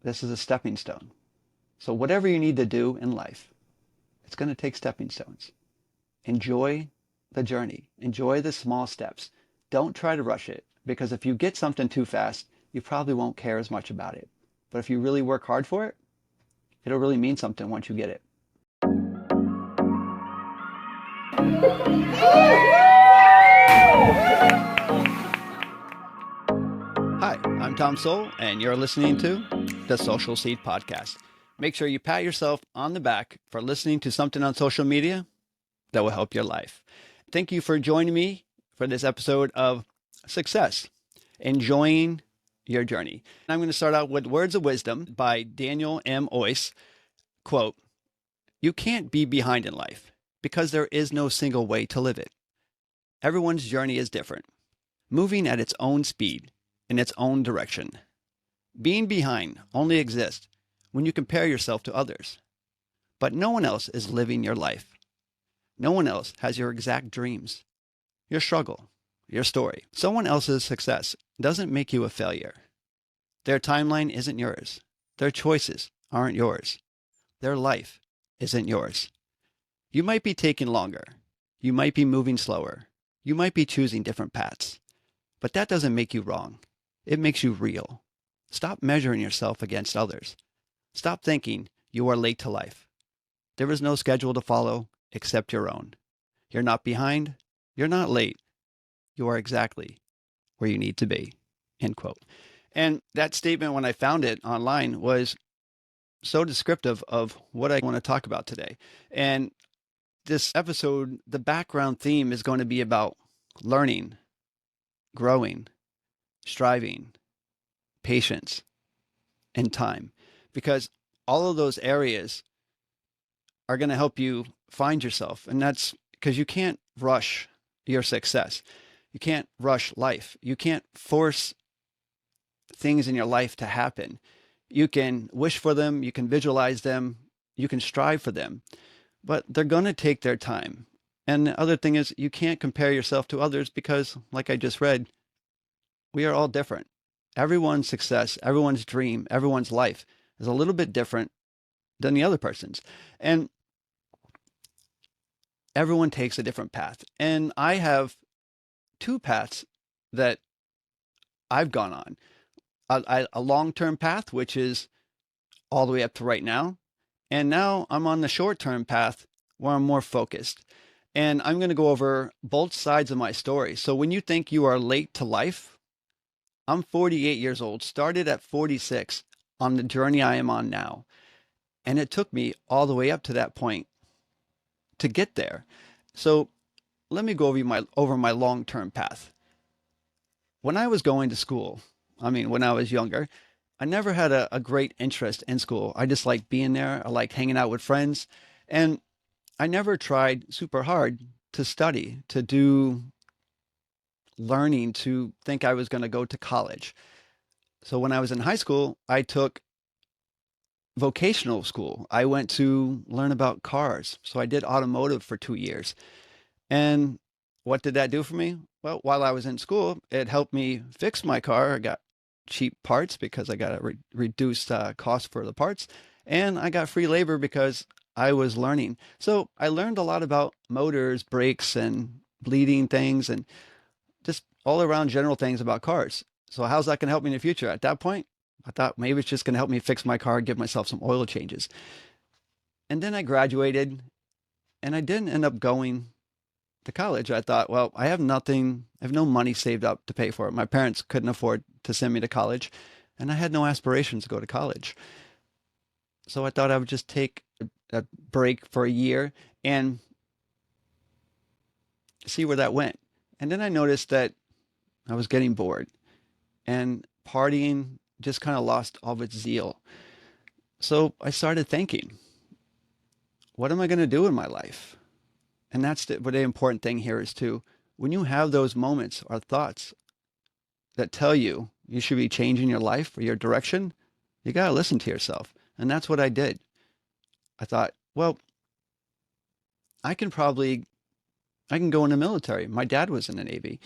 This is a stepping stone. So whatever you need to do in life, it's going to take stepping stones. Enjoy the journey. Enjoy the small steps. Don't try to rush it, because if you get something too fast, you probably won't care as much about it. But if you really work hard for it, it'll really mean something once you get it. Hi, I'm Tom Soul, and you're listening to the Social Seed Podcast. Make sure you pat yourself on the back for listening to something on social media that will help your life. Thank you for joining me for this episode of Success, Enjoying Your Journey. I'm going to start out with words of wisdom by Daniel M. Oyce. Quote, "You can't be behind in life because there is no single way to live it. Everyone's journey is different, moving at its own speed in its own direction. Being behind only exists when you compare yourself to others. But no one else is living your life. No one else has your exact dreams, your struggle, your story. Someone else's success doesn't make you a failure. Their timeline isn't yours. Their choices aren't yours. Their life isn't yours. You might be taking longer. You might be moving slower. You might be choosing different paths. But that doesn't make you wrong. It makes you real. Stop measuring yourself against others. Stop thinking you are late to life. There is no schedule to follow except your own. You're not behind. You're not late. You are exactly where you need to be." End quote. And that statement, when I found it online, was so descriptive of what I want to talk about today. And this episode, the background theme is going to be about learning, growing, striving, patience, and time, because all of those areas are going to help you find yourself. And that's because you can't rush your success. You can't rush life. You can't force things in your life to happen. You can wish for them, you can visualize them, you can strive for them, but they're going to take their time. And the other thing is, you can't compare yourself to others because, like I just read, we are all different. Everyone's success, everyone's dream, everyone's life is a little bit different than the other person's. And everyone takes a different path. And I have two paths that I've gone on. A long-term path, which is all the way up to right now. And now I'm on the short-term path where I'm more focused. And I'm going to go over both sides of my story. So when you think you are late to life, I'm 48 years old, started at 46 on the journey I am on now. And it took me all the way up to that point to get there. So let me go over my long-term path. When I was going to school, when I was younger, I never had a great interest in school. I just liked being there. I liked hanging out with friends. And I never tried super hard to study, to do learning, to think I was going to go to college. So when I was in high school, I took vocational school. I went to learn about cars. So I did automotive for 2 years. And what did that do for me? Well, while I was in school, it helped me fix my car. I got cheap parts because I got a reduced cost for the parts. And I got free labor because I was learning. So I learned a lot about motors, brakes, and bleeding things, and just all around general things about cars. So how's that going to help me in the future? At that point, I thought maybe it's just going to help me fix my car, give myself some oil changes. And then I graduated, and I didn't end up going to college. I thought, well, I have nothing, I have no money saved up to pay for it. My parents couldn't afford to send me to college, and I had no aspirations to go to college. So I thought I would just take a break for a year and see where that went. And then I noticed that I was getting bored, and partying just kind of lost all of its zeal. So I started thinking, what am I going to do in my life? And that's what the important thing here is too. When you have those moments or thoughts that tell you you should be changing your life or your direction, you got to listen to yourself. And that's what I did. I thought, well, I can go in the military. My dad was in the Navy.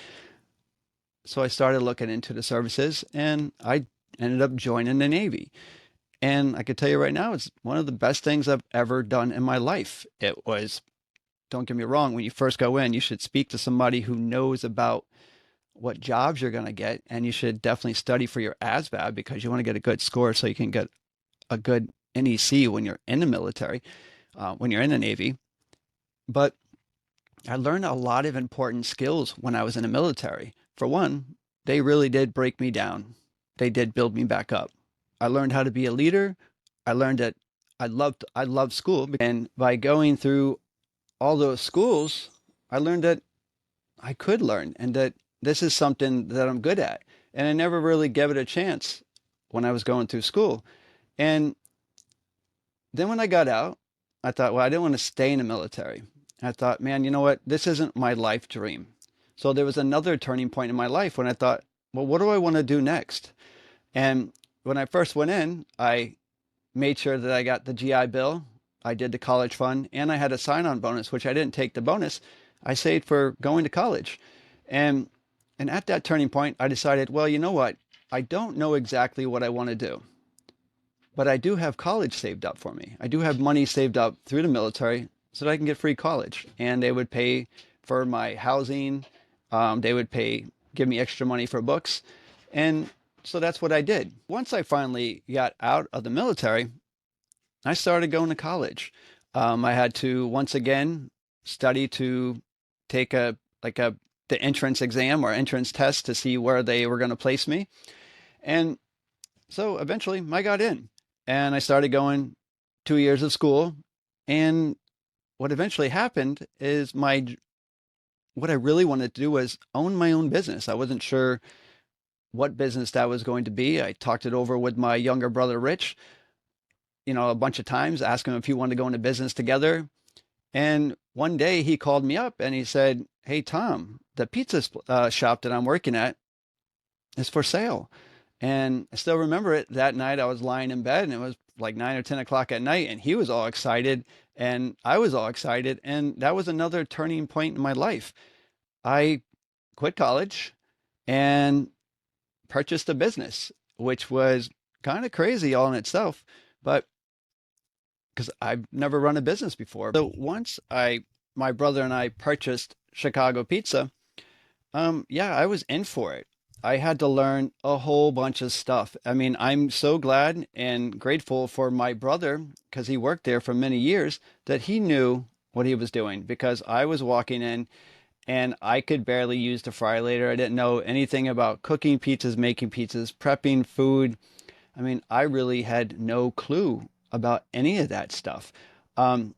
So I started looking into the services, and I ended up joining the Navy. And I could tell you right now, it's one of the best things I've ever done in my life. It was, don't get me wrong, when you first go in, you should speak to somebody who knows about what jobs you're going to get. And you should definitely study for your ASVAB because you want to get a good score so you can get a good NEC when you're in the military, when you're in the Navy. But I learned a lot of important skills when I was in the military. For one, they really did break me down. They did build me back up. I learned how to be a leader. I learned that I loved school, and by going through all those schools, I learned that I could learn and that this is something that I'm good at. And I never really gave it a chance when I was going through school. And then when I got out, I thought, well, I didn't want to stay in the military. I thought, man, you know what? This isn't my life dream. So there was another turning point in my life when I thought, well, what do I want to do next? And when I first went in, I made sure that I got the GI Bill. I did the college fund, and I had a sign-on bonus, which I didn't take the bonus. I saved for going to college. And and at that turning point, I decided, well, you know what? I don't know exactly what I want to do, but I do have college saved up for me. I do have money saved up through the military so that I can get free college. And they would pay for my housing. They would give me extra money for books. And so that's what I did. Once I finally got out of the military, I started going to college. I had to once again study to take the entrance exam or entrance test to see where they were going to place me. And so eventually I got in and I started going 2 years of school. And what eventually happened is what I really wanted to do was own my own business. I wasn't sure what business that was going to be. I talked it over with my younger brother, Rich, a bunch of times, asked him if he wanted to go into business together. And one day he called me up and he said, "Hey, Tom, the pizza shop that I'm working at is for sale." And I still remember it. That night I was lying in bed and it was like 9 or 10 o'clock at night and he was all excited and I was all excited. And that was another turning point in my life. I quit college and purchased a business, which was kind of crazy all in itself, but because I've never run a business before. So once my brother and I purchased Chicago Pizza, yeah, I was in for it. I had to learn a whole bunch of stuff. I mean, I'm so glad and grateful for my brother because he worked there for many years that he knew what he was doing because I was walking in and I could barely use the fry later. I didn't know anything about cooking pizzas, making pizzas, prepping food. I mean, I really had no clue about any of that stuff. Um,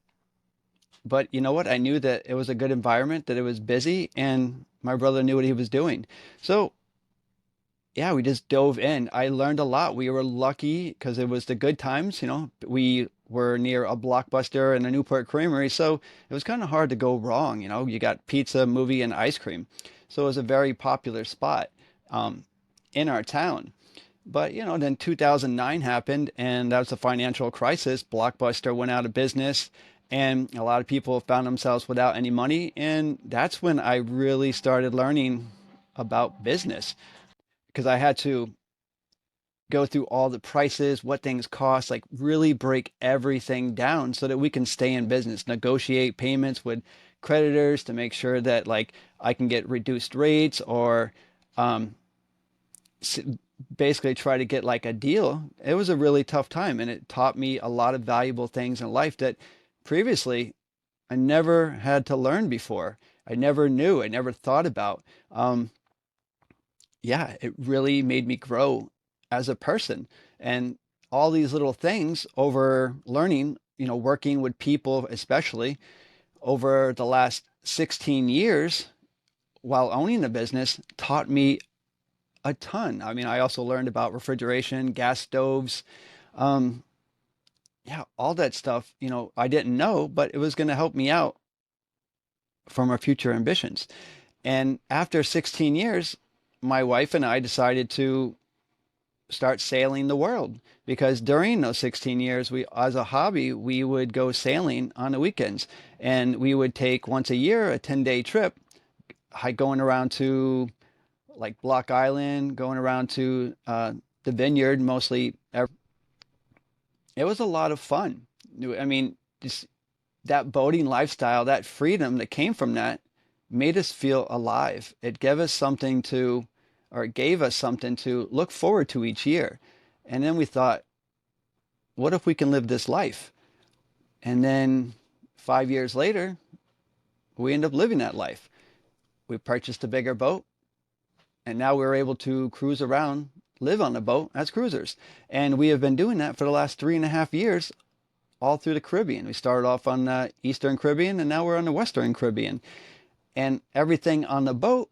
but you know what? I knew that it was a good environment, that it was busy, and my brother knew what he was doing. So yeah, we just dove in. I learned a lot. We were lucky because it was the good times, We were near a Blockbuster and a Newport Creamery, so it was kind of hard to go wrong. You got pizza, movie, and ice cream. So it was a very popular spot in our town. But, then 2009 happened and that was a financial crisis. Blockbuster went out of business and a lot of people found themselves without any money. And that's when I really started learning about business because I had to go through all the prices, what things cost, like really break everything down so that we can stay in business, negotiate payments with creditors to make sure that like I can get reduced rates or um, basically try to get like a deal. It was a really tough time and it taught me a lot of valuable things in life that previously I never had to learn before. I never knew, I never thought about. Yeah, it really made me grow as a person. And all these little things over learning, working with people, especially over the last 16 years while owning a business, taught me a ton. I mean, I also learned about refrigeration, gas stoves, um, yeah, all that stuff, I didn't know, but it was going to help me out for my future ambitions. And after 16 years, my wife and I decided to start sailing the world because during those 16 years, we, as a hobby, we would go sailing on the weekends and we would take once a year a 10-day trip, going around to like Block Island, going around to the vineyard, mostly it was a lot of fun. I mean, just that boating lifestyle, that freedom that came from that made us feel alive. It gave us something to, or it gave us something to look forward to each year. And then we thought, what if we can live this life? And then 5 years later, we end up living that life. We purchased a bigger boat, and now we're able to cruise around, live on the boat as cruisers. And we have been doing that for the last 3.5 years, all through the Caribbean. We started off on the Eastern Caribbean, and now we're on the Western Caribbean. And everything on the boat,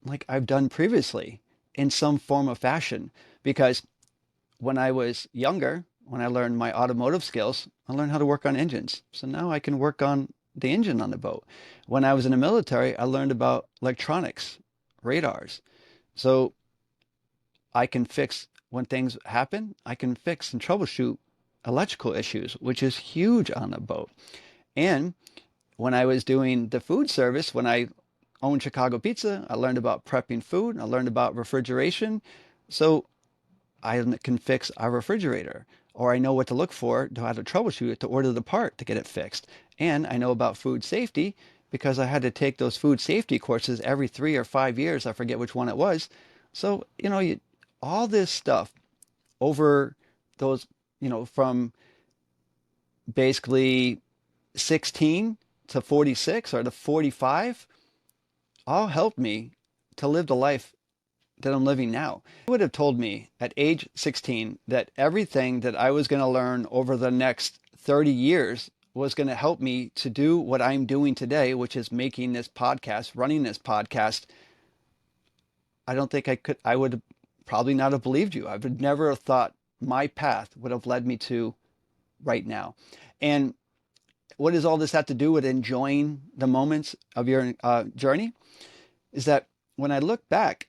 like I've done previously, in some form of fashion. Because when I was younger, when I learned my automotive skills, I learned how to work on engines. So now I can work on the engine on the boat. When I was in the military, I learned about electronics, radars. So I can fix, when things happen, I can fix and troubleshoot electrical issues, which is huge on a boat. And when I was doing the food service, when I owned Chicago Pizza, I learned about prepping food. I learned about refrigeration. So I can fix our refrigerator, or I know what to look for to how to troubleshoot it to order the part to get it fixed. And I know about food safety because I had to take those food safety courses every 3 or 5 years. I forget which one it was. So, all this stuff over those, from basically 16 to 46 or to 45, all helped me to live the life that I'm living now. You would have told me at age 16 that everything that I was going to learn over the next 30 years was going to help me to do what I'm doing today, which is making this podcast, running this podcast. I don't think I would probably not have believed you. I would never have thought my path would have led me to right now. And what does all this have to do with enjoying the moments of your journey? Is that when I look back,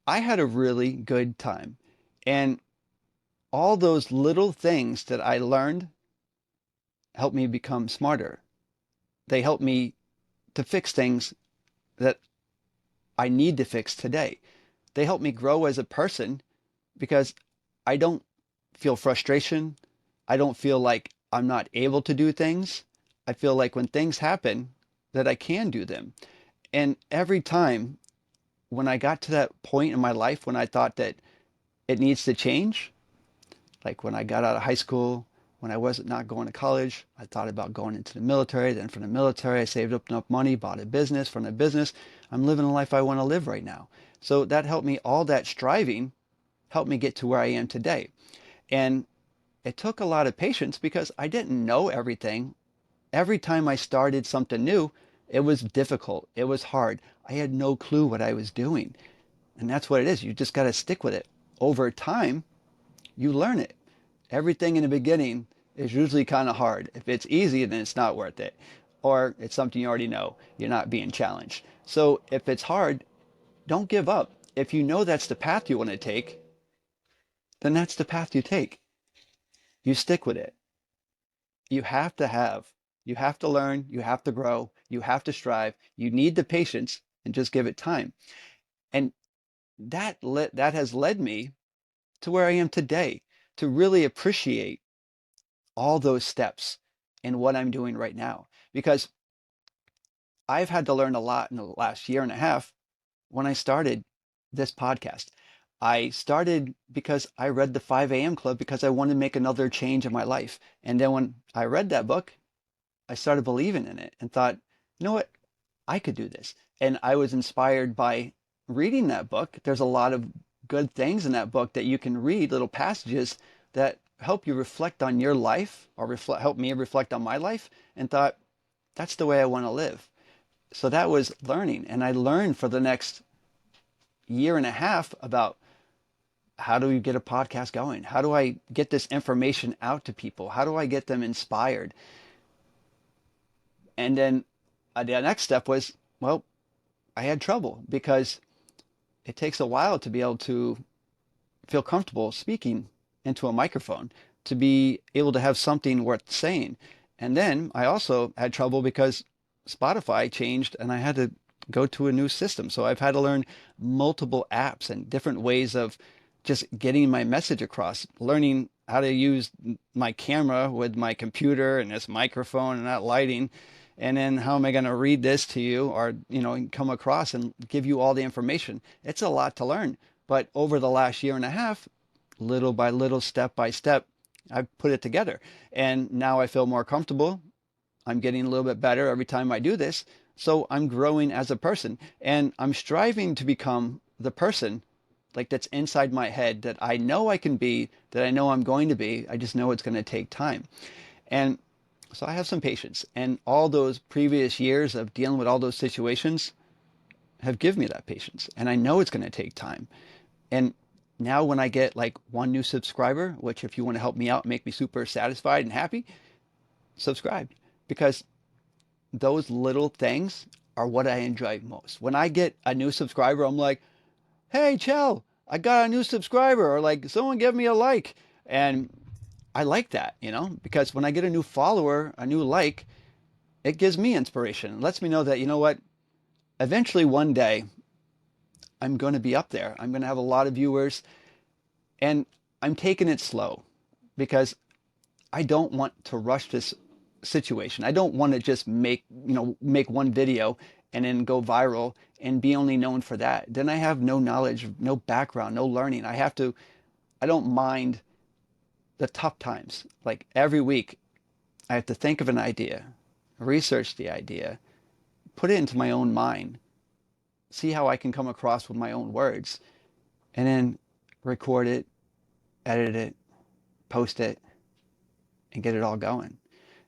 I had a really good time. And all those little things that I learned helped me become smarter. They helped me to fix things that I need to fix today. They helped me grow as a person because I don't feel frustration. I don't feel like I'm not able to do things. I feel like when things happen that I can do them. And every time when I got to that point in my life when I thought that it needs to change, like when I got out of high school, when I wasn't not going to college, I thought about going into the military. Then from the military, I saved up enough money, bought a business. From the business, I'm living the life I want to live right now. So that helped me, all that striving helped me get to where I am today. And it took a lot of patience because I didn't know everything. Every time I started something new, it was difficult. It was hard. I had no clue what I was doing. And that's what it is. You just got to stick with it. Over time, you learn it. Everything in the beginning is usually kind of hard. If it's easy, then it's not worth it. Or it's something you already know. You're not being challenged. So if it's hard, don't give up. If you know that's the path you want to take, then that's the path you take. You stick with it. You have to you have to learn, you have to grow, you have to strive. You need the patience and just give it time. And that has led me to where I am today, to really appreciate all those steps in what I'm doing right now. Because I've had to learn a lot in the last year and a half when I started this podcast. I started because I read the 5 a.m. Club because I wanted to make another change in my life. And then when I read that book, I started believing in it and thought, you know what? I could do this. And I was inspired by reading that book. There's a lot of good things in that book that you can read, little passages that help you reflect on your life or help me reflect on my life, and thought, that's the way I want to live. So that was learning. And I learned for the next year and a half about how do we get a podcast going? How do I get this information out to people? How do I get them inspired? And then the next step was, well, I had trouble because it takes a while to be able to feel comfortable speaking into a microphone, to be able to have something worth saying. And then I also had trouble because Spotify changed and I had to go to a new system. So I've had to learn multiple apps and different ways of just getting my message across, learning how to use my camera with my computer and this microphone and that lighting. And then how am I going to read this to you or, come across and give you all the information? It's a lot to learn. But over the last year and a half, little by little, step by step, I've put it together. And now I feel more comfortable. I'm getting a little bit better every time I do this. So I'm growing as a person, and I'm striving to become the person like that's inside my head that I know I can be, that I know I'm going to be. I just know it's going to take time. And so I have some patience, and all those previous years of dealing with all those situations have given me that patience, and I know it's going to take time. And now when I get like one new subscriber, which if you want to help me out, make me super satisfied and happy, subscribe, because those little things are what I enjoy most. When I get a new subscriber, I'm like, hey, Chell, I got a new subscriber, or like someone give me a like. And I like that, because when I get a new follower, a new like, it gives me inspiration. It lets me know that, you know what, eventually one day I'm going to be up there. I'm going to have a lot of viewers, and I'm taking it slow because I don't want to rush this situation. I don't want to just make one video and then go viral and be only known for that. Then I have no knowledge, no background, no learning. I don't mind the tough times. Like every week I have to think of an idea, research the idea, put it into my own mind, see how I can come across with my own words, and then record it, edit it, post it, and get it all going.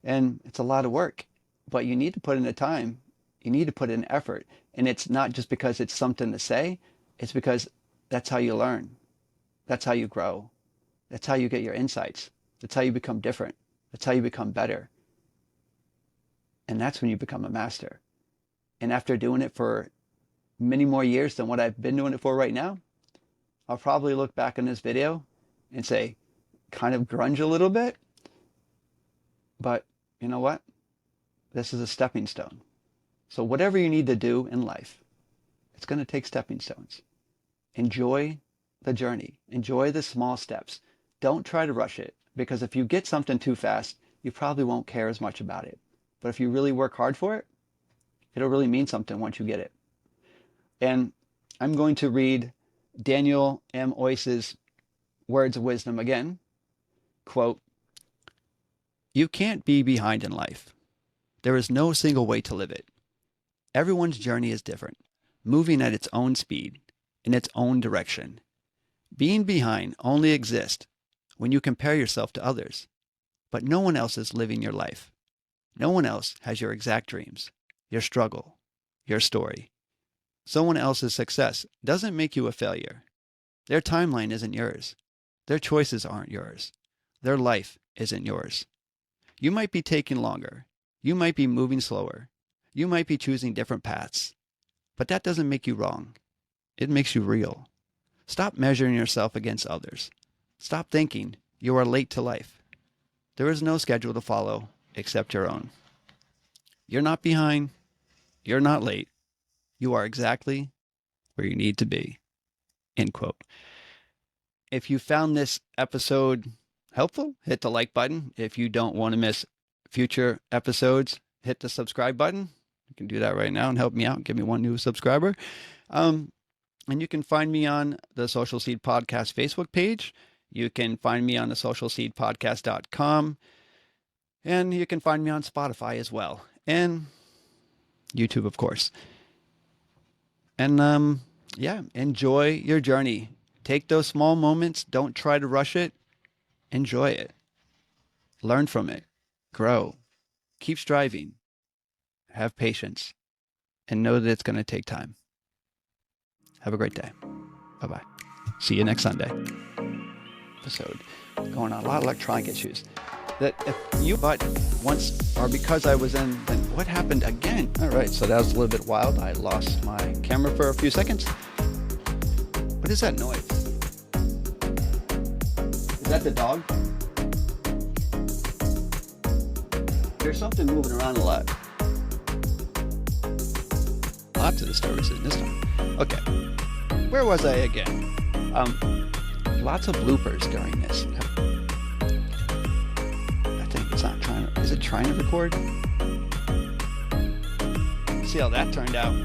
And it's a lot of work, but you need to put in the time. You need to put in effort. And it's not just because it's something to say. It's because that's how you learn. That's how you grow. That's how you get your insights. That's how you become different. That's how you become better. And that's when you become a master. And after doing it for many more years than what I've been doing it for right now, I'll probably look back on this video and say, kind of grunge a little bit, but you know what? This is a stepping stone. So whatever you need to do in life, it's going to take stepping stones. Enjoy the journey. Enjoy the small steps. Don't try to rush it, because if you get something too fast, you probably won't care as much about it. But if you really work hard for it, it'll really mean something once you get it. And I'm going to read Daniel M. Ois's words of wisdom again. Quote, "You can't be behind in life. There is no single way to live it. Everyone's journey is different, moving at its own speed, in its own direction. Being behind only exists when you compare yourself to others, but no one else is living your life. No one else has your exact dreams, your struggle, your story. Someone else's success doesn't make you a failure. Their timeline isn't yours. Their choices aren't yours. Their life isn't yours. You might be taking longer. You might be moving slower. You might be choosing different paths. But that doesn't make you wrong. It makes you real. Stop measuring yourself against others. Stop thinking you are late to life. There is no schedule to follow except your own. You're not behind. You're not late. You are exactly where you need to be." End quote. If you found this episode helpful, hit the like button. If you don't want to miss future episodes, hit the subscribe button. You can do that right now and help me out. Give me one new subscriber. And you can find me on the Social Seed Podcast Facebook page. You can find me on the socialseedpodcast.com. And you can find me on Spotify as well. And YouTube, of course. And enjoy your journey. Take those small moments. Don't try to rush it. Enjoy it. Learn from it. Grow. Keep striving. Have patience. And know that it's going to take time. Have a great day. Bye-bye. See you next Sunday. Episode. Going on a lot of electronic issues. That if you bought once, or because I was in, then what happened again? All right, so that was a little bit wild. I lost my camera for a few seconds. What is that noise? Is that the dog? There's something moving around a lot. Lots of disturbances in this one. Okay, where was I again? Lots of bloopers during this. trying to record. See how that turned out.